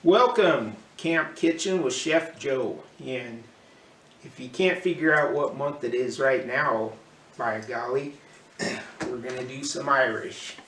Welcome, Camp Kitchen with Chef Joe. And if you can't figure out what month it is right now, by golly, we're going to do some Irish.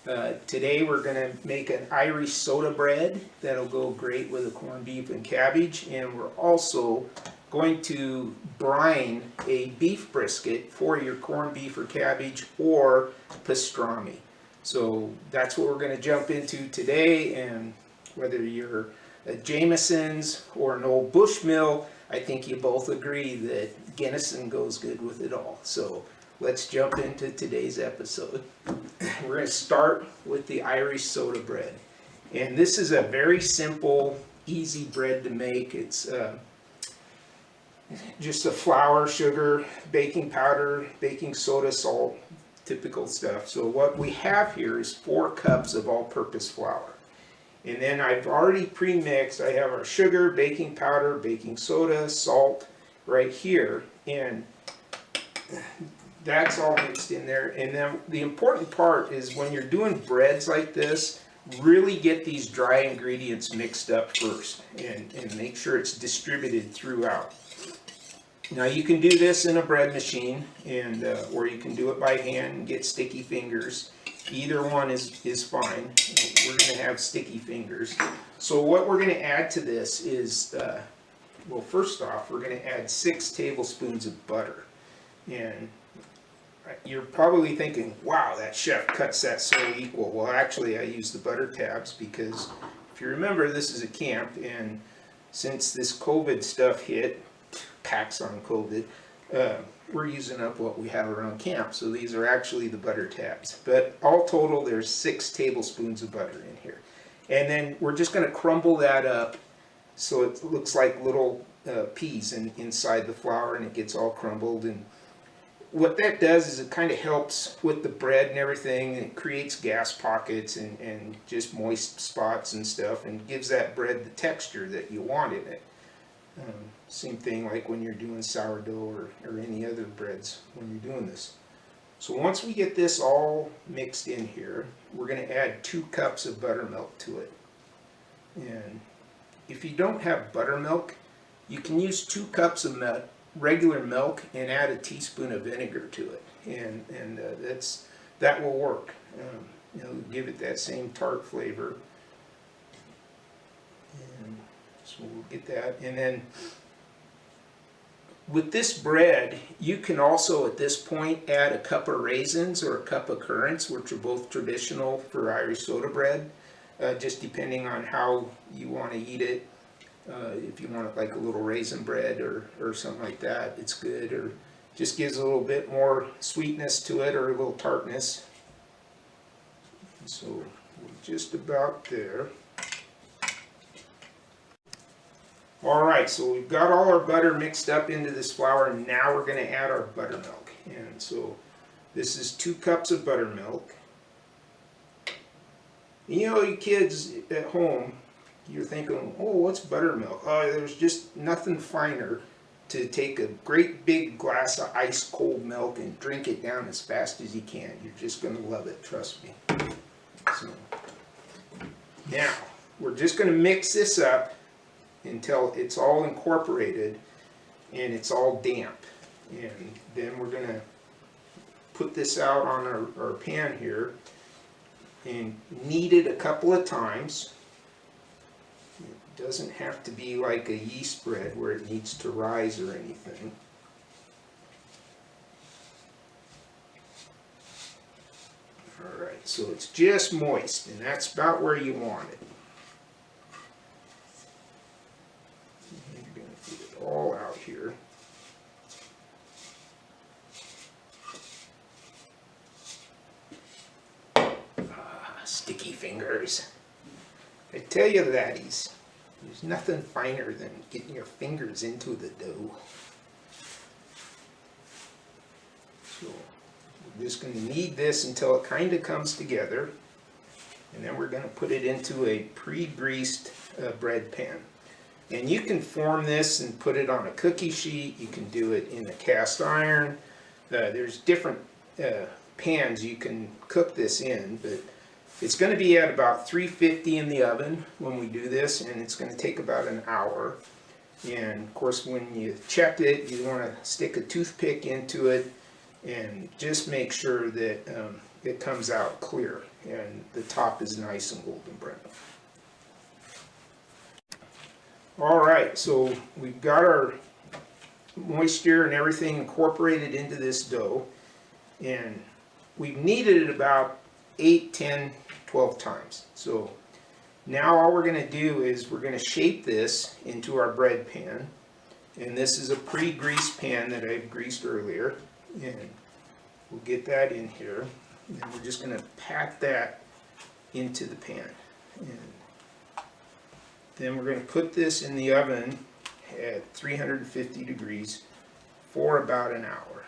And today we're going to make an Irish soda bread that'll go great with a corned beef and cabbage. And we're also going to brine a beef brisket for your corned beef or cabbage or pastrami. So that's what we're going to jump into today. And whether you're a Jameson's or an old Bushmill, I think you both agree that Guinness goes good with it all. So let's jump into today's episode. We're going to start with the Irish soda bread. And this is a very simple, easy bread to make. It's just a flour, sugar, baking powder, baking soda, salt, typical stuff. So what we have here is 4 cups of all-purpose flour. And then I've already pre-mixed. I have our sugar, baking powder, baking soda, salt right here. And that's all mixed in there. And then the important part is when you're doing breads like this, really get these dry ingredients mixed up first and make sure it's distributed throughout. Now you can do this in a bread machine, and or you can do it by hand and get sticky fingers. Either one is fine. We're going to have sticky fingers. So what we're going to add to this is, well, first off, we're going to add 6 tablespoons of butter. And you're probably thinking, wow, that chef cuts that so equal. Well, actually, I use the butter tabs because if you remember, this is a camp, and since this COVID stuff hit, packs on COVID, we're using up what we have around camp. So these are actually the butter tabs. But all total, there's 6 tablespoons of butter in here. And then we're just going to crumble that up so it looks like little peas inside the flour, and it gets all crumbled. And what that does is it kind of helps with the bread and everything. And it creates gas pockets and just moist spots and stuff, and gives that bread the texture that you want in it. Same thing like when you're doing sourdough or any other breads when you're doing this. So once we get this all mixed in here, we're going to add 2 cups of buttermilk to it. And if you don't have buttermilk, you can use 2 cups of regular milk and add a teaspoon of vinegar to it. And that will work. Give it that same tart flavor. And so we'll get that. And then with this bread, you can also at this point add a cup of raisins or a cup of currants, which are both traditional for Irish soda bread, just depending on how you want to eat it. If you want it like a little raisin bread or something like that, it's good, or just gives a little bit more sweetness to it or a little tartness. So we're just about there. Alright, so we've got all our butter mixed up into this flour, and now we're going to add our buttermilk. And so this is 2 cups of buttermilk. You kids at home, you're thinking, oh, what's buttermilk? Oh, there's just nothing finer to take a great big glass of ice cold milk and drink it down as fast as you can. You're just going to love it, trust me. So now we're just going to mix this up until it's all incorporated and it's all damp. And then we're going to put this out on our pan here and knead it a couple of times. It doesn't have to be like a yeast bread where it needs to rise or anything. Alright, so it's just moist, and that's about where you want it. All out here. Sticky fingers. I tell you, laddies, there's nothing finer than getting your fingers into the dough. So we're just going to knead this until it kind of comes together, and then we're going to put it into a pre-greased bread pan. And you can form this and put it on a cookie sheet. You can do it in a cast iron. There's different pans you can cook this in, but It's going to be at about 350 in the oven when we do this, and it's going to take about an hour. And of course, when you check it, you want to stick a toothpick into it and just make sure that it comes out clear and the top is nice and golden brown. All right, so we've got our moisture and everything incorporated into this dough, and we've kneaded it about 8, 10, 12 times. So now all we're going to do is we're going to shape this into our bread pan, and this is a pre-greased pan that I've greased earlier, and we'll get that in here, and then we're just going to pat that into the pan, and then we're going to put this in the oven at 350 degrees for about an hour.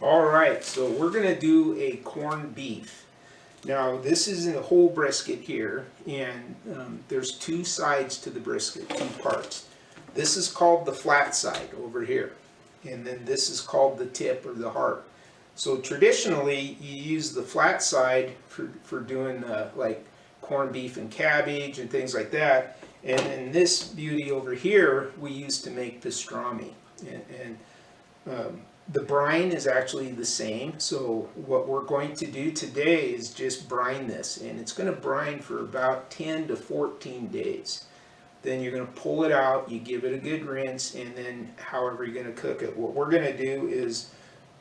Alright, so we're going to do a corned beef. Now this is a whole brisket here, and there's two sides to the brisket, two parts. This is called the flat side over here, and then this is called the tip or the heart. So traditionally you use the flat side for doing like corned beef and cabbage and things like that, and then this beauty over here we use to make pastrami. The brine is actually the same, so what we're going to do today is just brine this, and it's going to brine for about 10 to 14 days. Then you're going to pull it out, you give it a good rinse, and then however you're going to cook it. What we're going to do is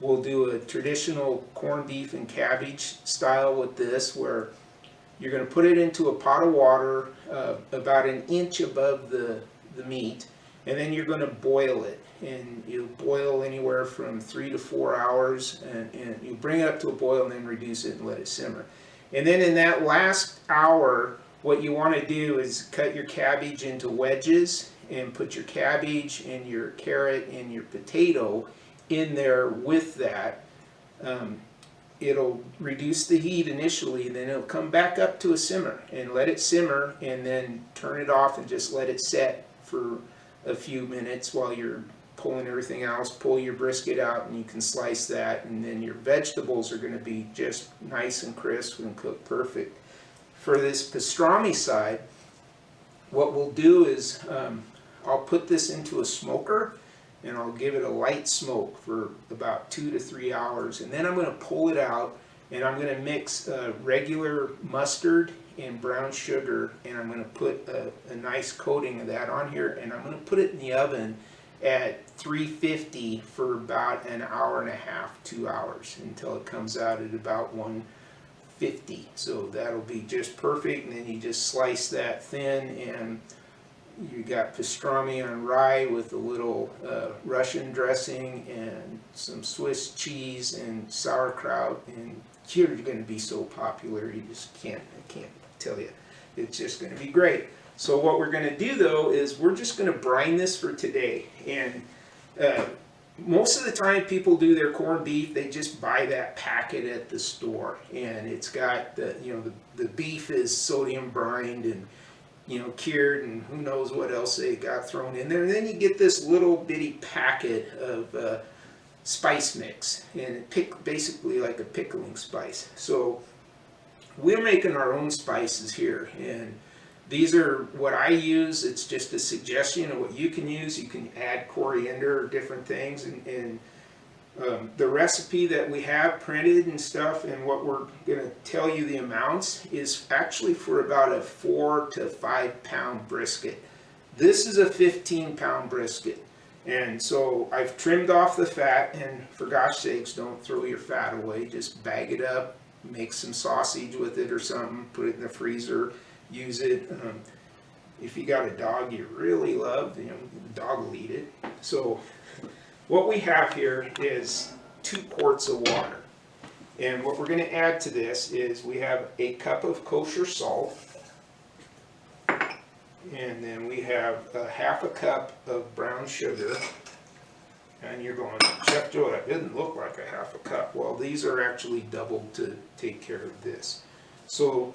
we'll do a traditional corned beef and cabbage style with this, where you're going to put it into a pot of water about an inch above the meat, and then you're going to boil it. And you boil anywhere from 3 to 4 hours, and you bring it up to a boil and then reduce it and let it simmer. And then in that last hour, what you want to do is cut your cabbage into wedges and put your cabbage and your carrot and your potato in there with that. It'll reduce the heat initially, then it'll come back up to a simmer, and let it simmer, and then turn it off and just let it set for a few minutes while you're pulling everything else. Pull your brisket out and you can slice that, and then your vegetables are going to be just nice and crisp and cooked perfect. For this pastrami side, what we'll do is I'll put this into a smoker and I'll give it a light smoke for about 2 to 3 hours, and then I'm going to pull it out and I'm going to mix regular mustard and brown sugar, and I'm going to put a nice coating of that on here, and I'm going to put it in the oven at 350 for about an hour and a half, 2 hours, until it comes out at about 150. So that'll be just perfect, and then you just slice that thin, and you got pastrami on rye with a little Russian dressing and some Swiss cheese and sauerkraut, and you're going to be so popular you just I can't tell you. It's just going to be great. So what we're going to do though is we're just going to brine this for today, and most of the time people do their corned beef, they just buy that packet at the store, and it's got the beef is sodium brined and cured, and who knows what else they got thrown in there, and then you get this little bitty packet of spice mix, and basically like a pickling spice. So we're making our own spices here, and these are what I use. It's just a suggestion of what you can use. You can add coriander or different things, and the recipe that we have printed and stuff, and what we're going to tell you the amounts, is actually for about a 4 to 5 pound brisket. This is a 15-pound brisket, and so I've trimmed off the fat, and for gosh sakes, don't throw your fat away. Just bag it up, make some sausage with it or something, put it in the freezer, use it. If you got a dog you really love, the dog will eat it. So what we have here is 2 quarts of water, and what we're going to add to this is we have a cup of kosher salt, and then we have a half a cup of brown sugar. And you're going, Chef Joe, that doesn't look like a half a cup. Well, these are actually doubled to take care of this. So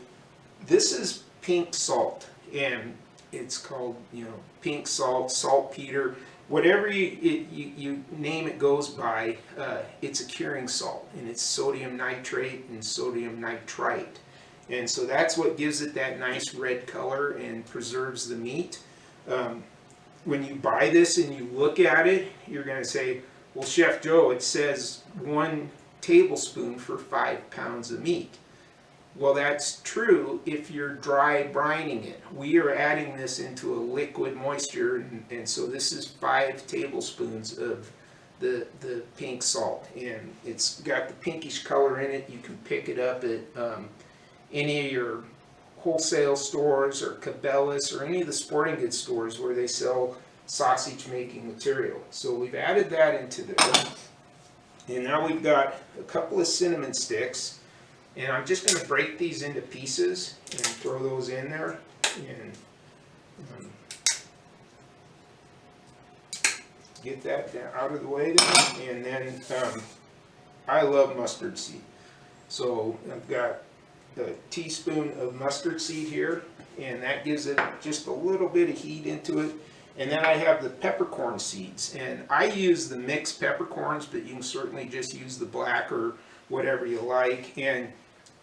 this is pink salt, and it's called pink salt, saltpeter. whatever you name it goes by, it's a curing salt, and it's sodium nitrate and sodium nitrite. And so that's what gives it that nice red color and preserves the meat. When you buy this and you look at it, you're going to say, well, Chef Joe, it says 1 tablespoon for 5 pounds of meat. Well, that's true if you're dry brining it. We are adding this into a liquid moisture, and so this is 5 tablespoons of the pink salt. And it's got the pinkish color in it. You can pick it up at any of your wholesale stores or Cabela's or any of the sporting goods stores where they sell sausage making material. So we've added that into there. And now we've got a couple of cinnamon sticks. And I'm just going to break these into pieces and throw those in there. And get that out of the way there. And then I love mustard seed. So I've got a teaspoon of mustard seed here, and that gives it just a little bit of heat into it. And then I have the peppercorn seeds, and I use the mixed peppercorns, but you can certainly just use the black or whatever you like. And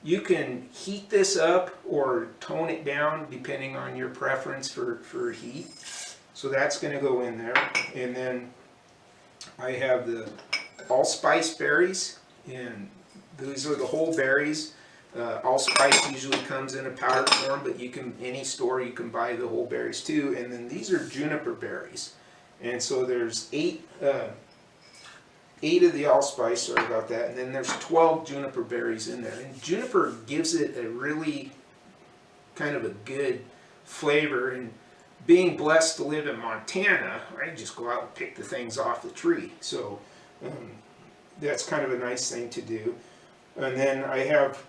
you can heat this up or tone it down depending on your preference for heat. So that's going to go in there. And then I have the allspice berries, and these are the whole berries. Allspice usually comes in a powder form, but you can, any store you can buy the whole berries too. And then these are juniper berries, and so there's eight of the allspice. Sorry about that. And then there's 12 juniper berries in there. And juniper gives it a really kind of a good flavor. And being blessed to live in Montana, I just go out and pick the things off the tree. So that's kind of a nice thing to do. And then I have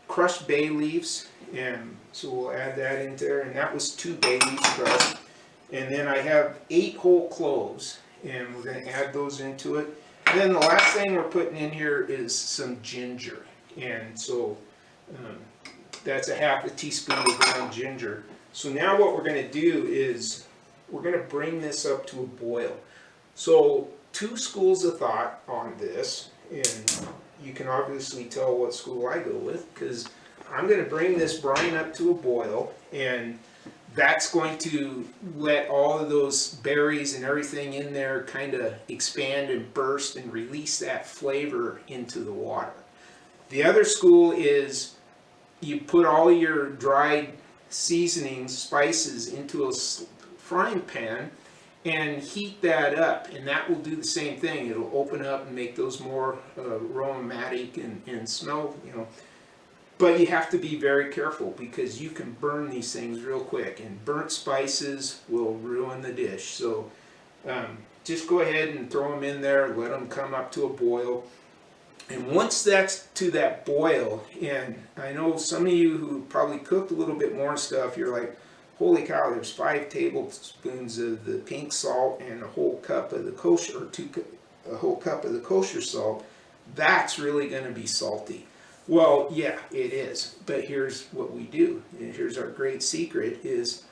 crushed bay leaves, and so we'll add that in there, and that was 2 bay leaves crushed. And then I have 8 whole cloves, and we're going to add those into it. And then the last thing we're putting in here is some ginger, and so that's a half a teaspoon of ground ginger. So now what we're going to do is we're going to bring this up to a boil. So 2 schools of thought on this, and you can obviously tell what school I go with, because I'm going to bring this brine up to a boil, and that's going to let all of those berries and everything in there kind of expand and burst and release that flavor into the water. The other school is you put all your dried seasonings, spices into a frying pan and heat that up, and that will do the same thing. It'll open up and make those more aromatic and smell, you know. But you have to be very careful, because you can burn these things real quick, and burnt spices will ruin the dish. So just go ahead and throw them in there, let them come up to a boil. And once that's to that boil, and I know some of you who probably cooked a little bit more stuff, you're like, holy cow, there's 5 tablespoons of the pink salt and a whole cup of the kosher, or a whole cup of the kosher salt. That's really going to be salty. Well, yeah, it is. But here's what we do, and here's our great secret, is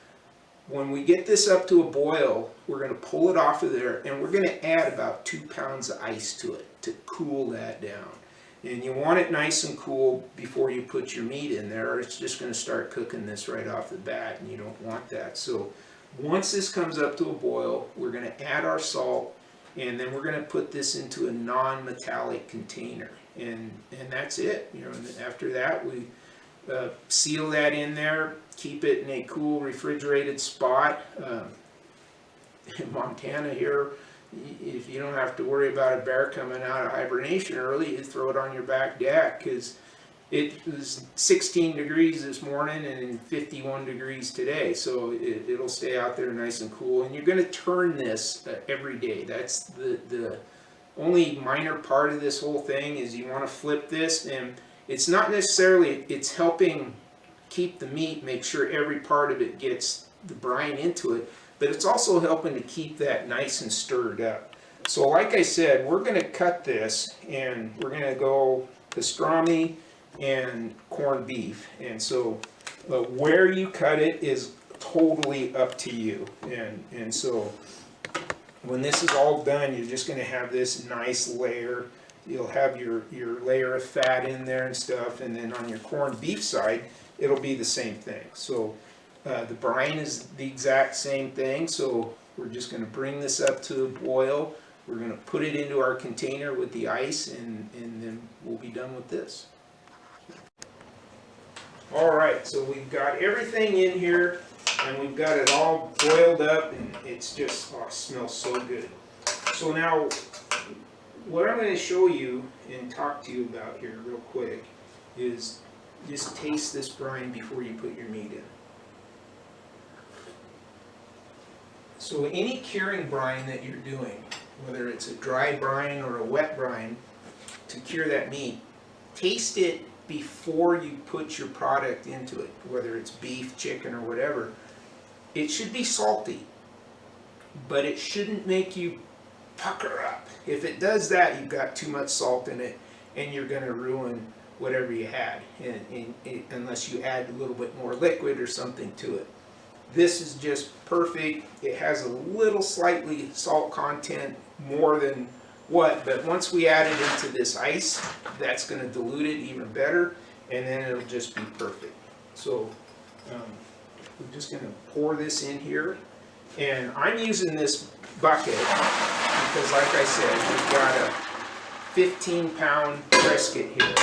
when we get this up to a boil, we're going to pull it off of there, and we're going to add about 2 pounds of ice to it to cool that down. And you want it nice and cool before you put your meat in there, or it's just going to start cooking this right off the bat, and you don't want that. So once this comes up to a boil, we're going to add our salt, and then we're going to put this into a non-metallic container, and that's it. You know, and after that, we seal that in there, keep it in a cool refrigerated spot. In Montana here, if you don't have to worry about a bear coming out of hibernation early, you throw it on your back deck, because it was 16 degrees this morning and 51 degrees today, so it'll stay out there nice and cool. And you're going to turn this every day. That's the only minor part of this whole thing, is you want to flip this, and it's not necessarily, it's helping keep the meat, make sure every part of it gets the brine into it, but it's also helping to keep that nice and stirred up. So like I said, we're going to cut this, and we're going to go pastrami and corned beef. And so where you cut it is totally up to you. And so When this is all done, you're just going to have this nice layer. You'll have your layer of fat in there and stuff, and then on your corned beef side, it'll be the same thing. So the brine is the exact same thing, so we're just going to bring this up to a boil. We're going to put it into our container with the ice, and then we'll be done with this. Alright, so we've got everything in here, and we've got it all boiled up, and it's just, oh, it smells so good. So now, what I'm going to show you and talk to you about here real quick is just taste this brine before you put your meat in. So any curing brine that you're doing, whether it's a dry brine or a wet brine, to cure that meat, taste it before you put your product into it, whether it's beef, chicken, or whatever. It should be salty, but it shouldn't make you pucker up. If it does that, you've got too much salt in it, and you're going to ruin whatever you had, unless you add a little bit more liquid or something to it. This is just perfect. It has a little slightly salt content, more than what, but once we add it into this ice, that's going to dilute it even better, and then it'll just be perfect. So we're just going to pour this in here, and I'm using this bucket because, like I said, we've got a 15-pound brisket here.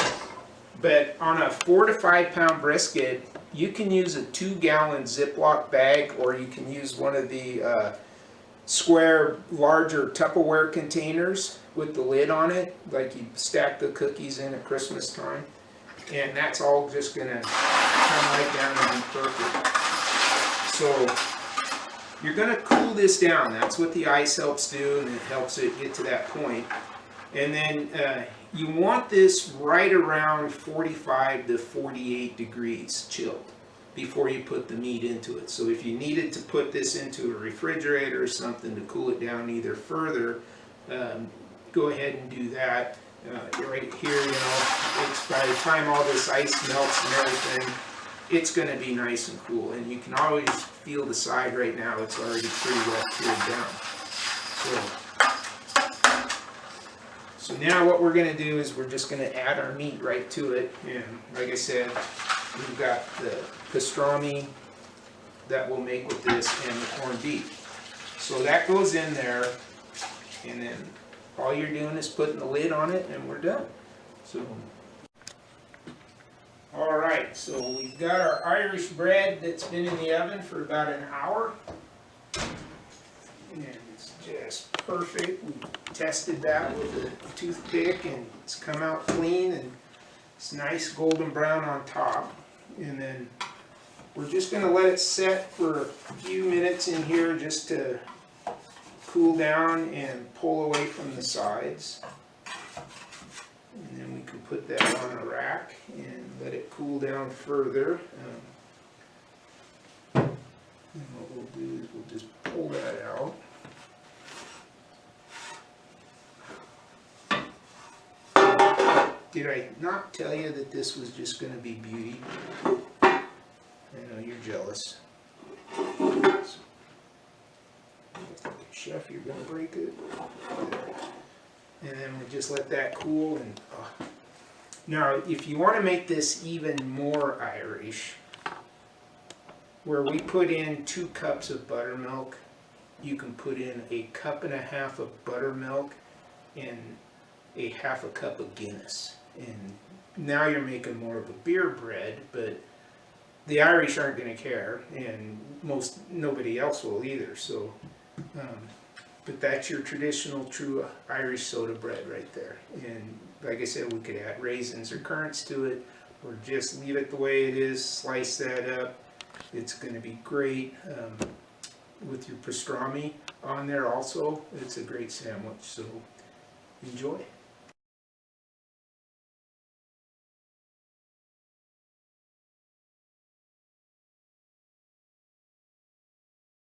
But on a 4 to 5 pound brisket, you can use a 2-gallon Ziploc bag, or you can use one of the square, larger Tupperware containers with the lid on it, like you stack the cookies in at Christmas time. And that's all just going to come right down and be perfect. So you're going to cool this down. That's what the ice helps do, and it helps it get to that point. And then you want this right around 45 to 48 degrees chilled before you put the meat into it. So if you needed to put this into a refrigerator or something to cool it down either further, go ahead and do that. Right here, you know, it's by the time all this ice melts and everything, it's going to be nice and cool. And you can always feel the side right now, it's already pretty well cured down. So now what we're going to do is we're just going to add our meat right to it. And like I said, we've got the pastrami that we'll make with this and the corned beef. So that goes in there, and then all you're doing is putting the lid on it, and we're done. So, all right, so we've got our Irish bread that's been in the oven for about an hour, and it's just perfect. We tested that with a toothpick, and it's come out clean, and it's nice golden brown on top. And then we're just going to let it set for a few minutes in here just to cool down and pull away from the sides. And then we can put that on a rack and let it cool down further. And what we'll do is we'll just pull that out. Did I not tell you that this was just going to be beauty? I know you're jealous. Chef, you're going to break it. And then we just let that cool. And now, if you want to make this even more Irish, where we put in 2 cups of buttermilk, you can put in a 1.5 cups of buttermilk and a 1/2 cup of Guinness. And now you're making more of a beer bread, but the Irish aren't going to care, and nobody else will either. So, but that's your traditional, true Irish soda bread right there. And like I said, we could add raisins or currants to it, or just leave it the way it is. Slice that up. It's going to be great with your pastrami on there. Also, it's a great sandwich. So enjoy.